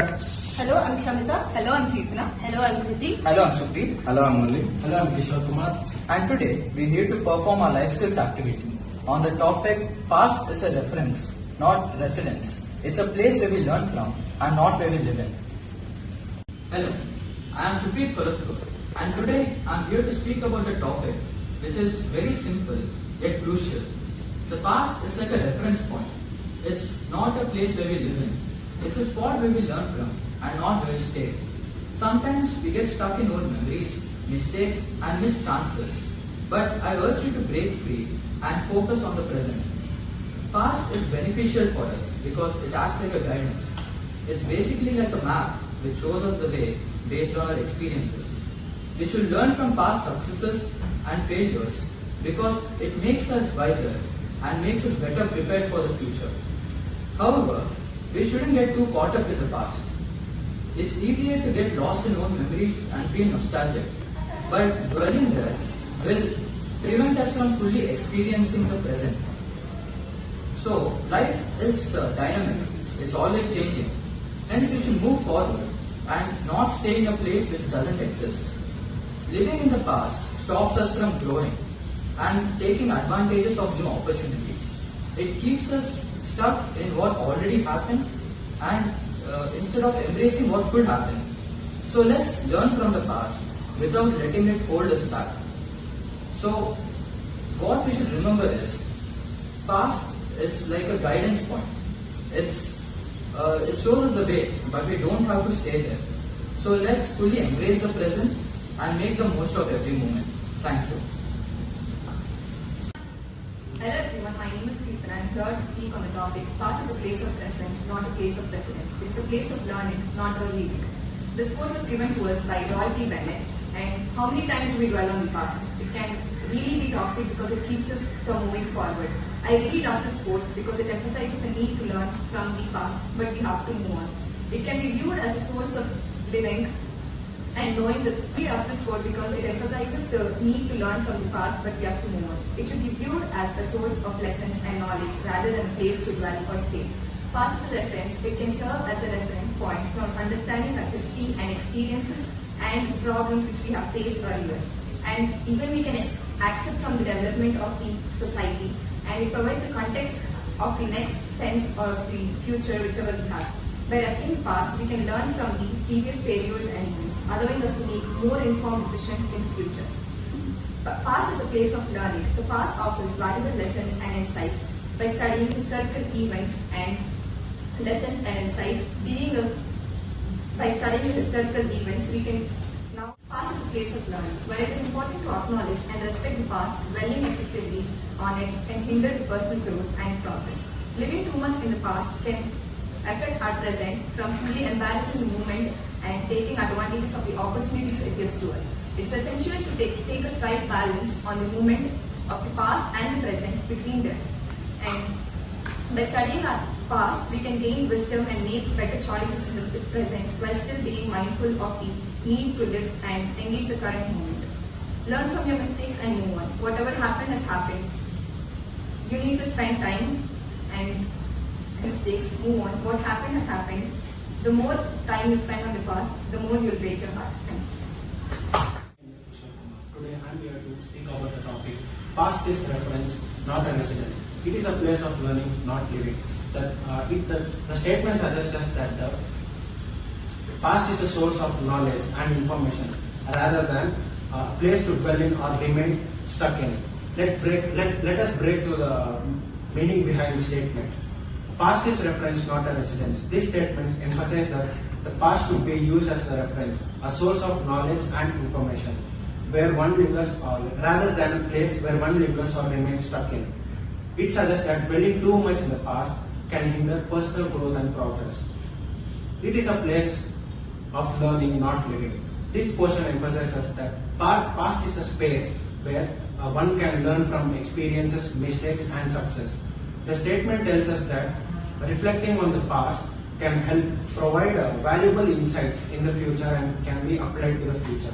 Hello, I'm Shamita. Hello, I'm Kirtana. Hello, I'm Kriti. Hello, I'm Supreeth. Hello, I'm Murali. Hello, I'm Kishore Kumar. And today we're here to perform our life skills activity on the topic past is a reference, not residence. It's a place where we learn from and not where we live in. Hello, I am Supreeth Pranav-1NH21EC079 and today I'm here to speak about a topic which is very simple yet crucial. The past is like a reference point. It's not a place where we live in. It's a spot where we learn from and not where we stay. Sometimes we get stuck in old memories, mistakes and missed chances. But I urge you to break free and focus on the present. Past is beneficial for us because it acts like a guidance. It's basically like a map which shows us the way based on our experiences. We should learn from past successes and failures because it makes us wiser and makes us better prepared for the future. However, we shouldn't get too caught up in the past. It's easier to get lost in old memories and feel nostalgic, but dwelling there will prevent us from fully experiencing the present. So, life is dynamic, it's always changing. Hence, we should move forward and not stay in a place which doesn't exist. Living in the past stops us from growing and taking advantages of new opportunities. It keeps us stuck in what already happened and instead of embracing what could happen. So let's learn from the past without letting it hold us back. So what we should remember is, past is like a guidance point. It shows us the way, but we don't have to stay there. So let's fully embrace the present and make the most of every moment. Thank you. Hello everyone, my name is Kriti and I'm here to speak on the topic past is a place of reference, not a place of residence. It's a place of learning, not a living. This quote was given to us by Murali Reddy-1NH21EC079. And how many times do we dwell on the past? It can really be toxic because it keeps us from moving forward. I really love this quote because it emphasizes the need to learn from the past, but we have to move on. It can be viewed as a source of living and knowing that we love this quote because it emphasizes the need to learn from the past, but we have to move on. It should be viewed as a source of lessons and knowledge rather than a place to dwell or stay. Past is a reference. It can serve as a reference point from understanding our history and experiences and problems which we have faced earlier. And even we can accept from the development of the society, and it provides the context of the next sense or the future, whichever we have. By referring past, we can learn from the previous failures and events, allowing us to make more informed decisions in the future. But past is a place of learning. The past offers valuable lessons and insights. By studying historical events and lessons and insights, by studying the historical events, we can now. Past is a place of learning, where it is important to acknowledge and respect the past. Dwelling excessively on it can hinder the personal growth and progress. Living too much in the past can affect our present from fully embarrassing the moment and taking advantages of the opportunities it gives to us. It's essential to take a right balance on the moment of the past and the present between them. And by studying our past, we can gain wisdom and make better choices in the present while still being mindful of the need to live and engage the current moment. Learn from your mistakes and move on. Whatever happened has happened. You need to spend time and mistakes, move on. What happened has happened. The more time you spend on the past, the more you'll break your heart. Thank you. Today I am here to speak about the topic past is reference, not a residence. It is a place of learning, not living. The statement suggests us that the past is a source of knowledge and information rather than a place to dwell in or remain stuck in. Let us break to the meaning behind the statement. Past is reference, not a residence. These statements emphasize that the past should be used as a reference, a source of knowledge and information, where one lingers, rather than a place where one lingers or remains stuck in. It suggests that dwelling too much in the past can hinder personal growth and progress. It is a place of learning, not living. This portion emphasizes that past is a space where one can learn from experiences, mistakes, and success. The statement tells us that reflecting on the past can help provide a valuable insight in the future and can be applied to the future.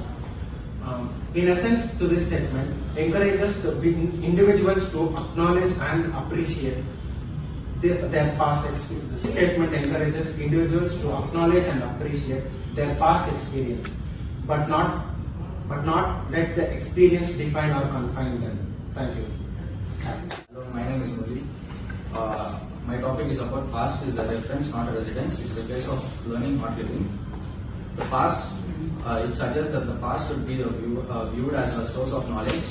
In essence, to this statement encourages the individuals to acknowledge and appreciate their past experience. The statement encourages individuals to acknowledge and appreciate their past experience, but not let the experience define or confine them. Thank you. Hello, my name is Murali. My topic is about past is a reference, not a residence. It is a place of learning, not living. The past, it suggests that the past should be viewed as a source of knowledge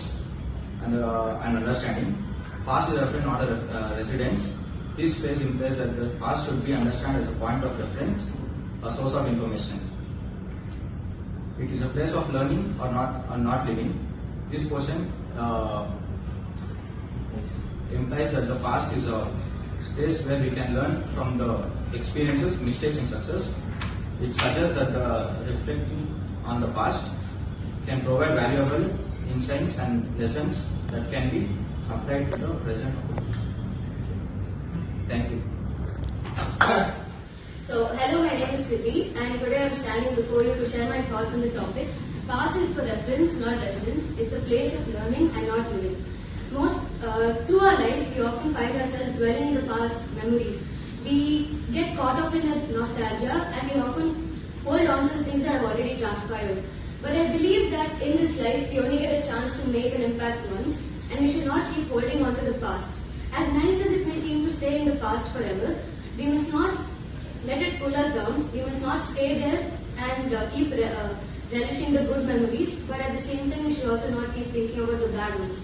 and understanding. Past is a reference, not a residence. This phrase implies that the past should be understood as a point of reference, a source of information. It is a place of learning or not living. This portion implies that the past is a space where we can learn from the experiences, mistakes and success. It suggests that reflecting on the past can provide valuable insights and lessons that can be applied to the present. Thank you. So, hello, my name is Kriti, and today I am standing before you to share my thoughts on the topic. Past is for reference, not residence. It's a place of learning and not living. Through our life, we often find ourselves dwelling in the past memories. We get caught up in the nostalgia, and we often hold on to the things that have already transpired. But I believe that in this life, we only get a chance to make an impact once, and we should not keep holding on to the past. As nice as it may seem to stay in the past forever, we must not let it pull us down. We must not stay there and keep relishing the good memories, but at the same time, we should also not keep thinking about the bad ones.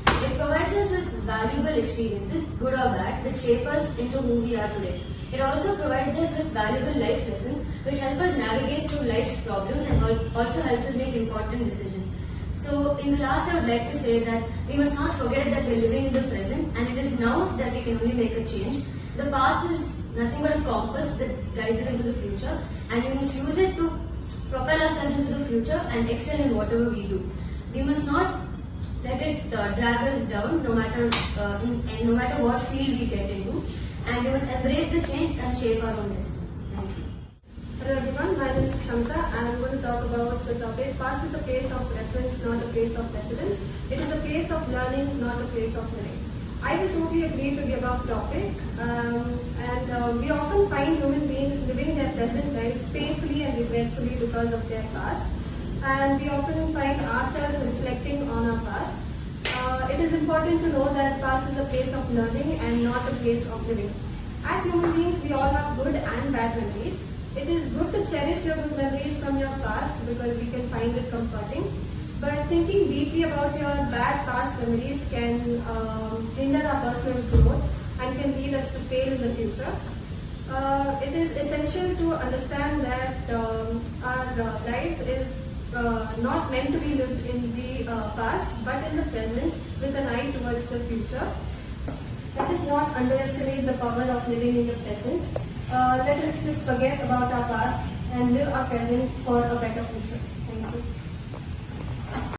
It provides us with valuable experiences, good or bad, which shape us into who we are today. It also provides us with valuable life lessons, which help us navigate through life's problems and also helps us make important decisions. So, in the last, I would like to say that we must not forget that we are living in the present, and it is now that we can only make a change. The past is nothing but a compass that guides us into the future, and we must use it to propel ourselves into the future and excel in whatever we do. We must not let it drag us down, no matter what field we get into, and we must embrace the change and shape our own destiny. Thank you. Hello everyone, my name is Shamta and I'm going to talk about the topic. Past is a place of reference, not a place of residence. It is a place of learning, not a place of living. I will totally agree to the above topic, and we often find human beings living their present lives painfully and regretfully because of their past, and we often find ourselves reflecting on our past. It is important to know that past is a place of learning and not a place of living. As human beings, we all have good and bad memories. It is good to cherish your good memories from your past because we can find it comforting. But thinking deeply about your bad past memories can hinder our personal growth and can lead us to fail in the future. It is essential to understand that our lives is not meant to be lived in the past but in the present with an eye towards the future. Let us not underestimate the power of living in the present. Let us just forget about our past and live our present for a better future. Thank you.